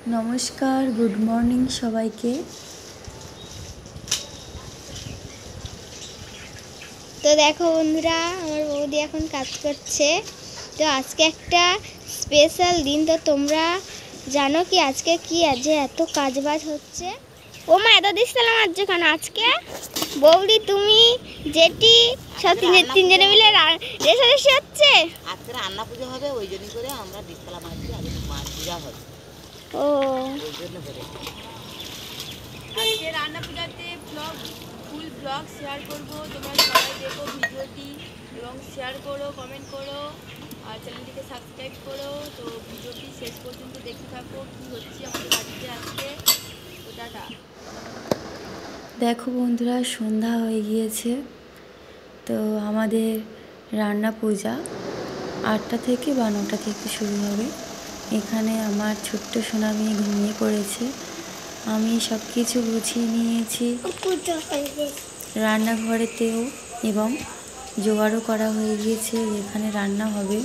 नमस्कार good morning सबाइके। तो देखो बंधुरा आमार बौदी एखन काज करछे। तो आज के एकटा स्पेशल दिन। तो तोमरा जानो कि आज के कि आज एत काज बाज होच्छे। ओ मा एत दिছিলাম আজ যেখানে আজকে বৌদি তুমি জেঠি সব তিনজনে মিলে রেসারেসি হচ্ছে। আজকে রান্না পূজা হবে ওই জন্য করে আমরা ডিসকালা মারছি আর মাছ পূজা হবে। ও ওই জন্য করে আজকে রান্না পূজাতে ব্লগ ফুল ব্লগ শেয়ার করব। তোমরা সবাই দেখো ভিডিওটি এবং শেয়ার করো, কমেন্ট করো আর চ্যানেলটিকে সাবস্ক্রাইব করো। তো ভিডিওটি শেষ পর্যন্ত দেখতে থাকো কি হচ্ছে আমাদের বাড়িতে আজকে। তো টাটা। देखो बंधुरा सन्ध्या हो गिয়েছে। तो हमारे रान्ना पूजा 8टा থেকে বা 9টা থেকে शुरू হবে। এখানে আমার ছোট্ট সোনা মেয়ে ঘুমিয়ে পড়েছে। আমি সব কিছু গুছিয়ে নিয়েছি রান্নাঘরেতেও এবং জোগাড়ও করা হয়ে গিয়েছে। এখানে রান্না হবে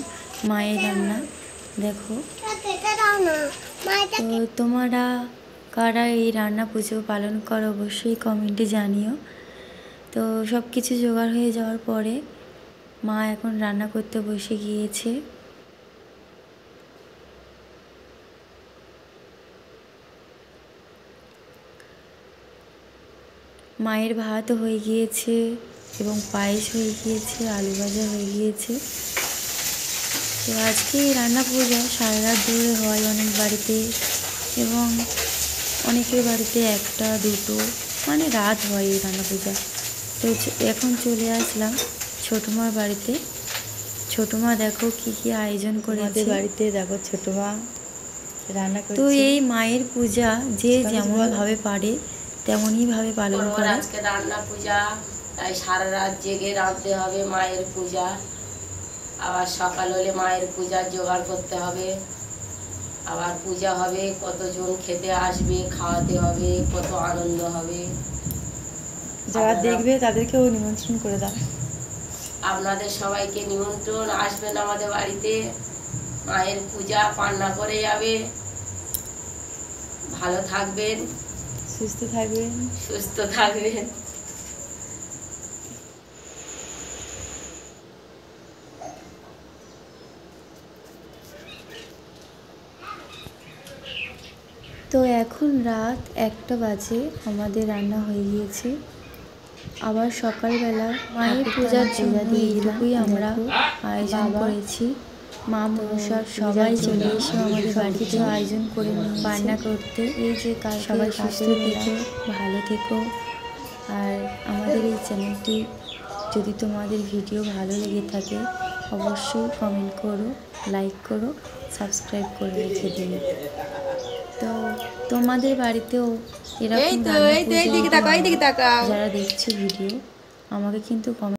মায়ের রান্না। দেখো তো তোমরা কারা এই রান্না পুজো পালন করো অবশ্যই কমেন্টে জানিও। তো সব কিছু জোগাড় হয়ে যাওয়ার পরে মা এখন রান্না করতে বসে গিয়েছে। মায়ের ভাত হয়ে গিয়েছে এবং পায়েস হয়ে গিয়েছে, আলু ভাজা হয়ে গিয়েছে। তো আজকে রান্না পূজা সারা রাত ধরে হয় অনেক বাড়িতে এবং অনেকের বাড়িতে 1টা 2টো মানে রাত হয় এই রান্না পূজা। তো এখন চলে আসলাম ছোটো মার বাড়িতে। ছোটো মা দেখো কি কি আয়োজন করেছে বাড়িতে। দেখো ছোট মা রান্না করছে। তো এই মায়ের পূজা যে যেমন ভাবে পারে তেমনই ভাবে পালন করে। আজকে রান্না পূজা, তাই সারা রাত জেগে রাঁধতে হবে মায়ের পূজা। আবার সকাল হলে মায়ের পূজার জোগাড় করতে হবে। আবার পূজা হবে, কতজন খেতে আসবে, খাওয়াতে হবে, কত আনন্দ হবে। যারা দেখবে তাদেরকেও নিমন্ত্রণ করে দাও। আপনাদের সবাইকে নিমন্ত্রণ, আসবেন আমাদের বাড়িতে। মায়ের পূজা পান্না করে যাবে। ভালো থাকবেন, সুস্থ থাকবেন, সুস্থ থাকবেন। তো এখন রাত 1টা বাজে, আমাদের রান্না হয়ে গিয়েছে। আবার সকালবেলা মায়ের পূজার জন্য এইটুকুই আমরা আয়োজন করেছি। মা মনসার সবাই চলে এসে আমাদের বাড়িতে আয়োজন করে নিয়ে রান্না করতে। এই যে সবাই সুস্থ থেকো, ভালো থেকো। আর আমাদের এই চ্যানেলটি যদি তোমাদের ভিডিও ভালো লেগে থাকে অবশ্যই কমেন্ট করো, লাইক করো, সাবস্ক্রাইব করে রেখে দিও। তো তোমাদের বাড়িতেও এরকম যারা দেখছো ভিডিও আমাকে কিন্তু কমেন্ট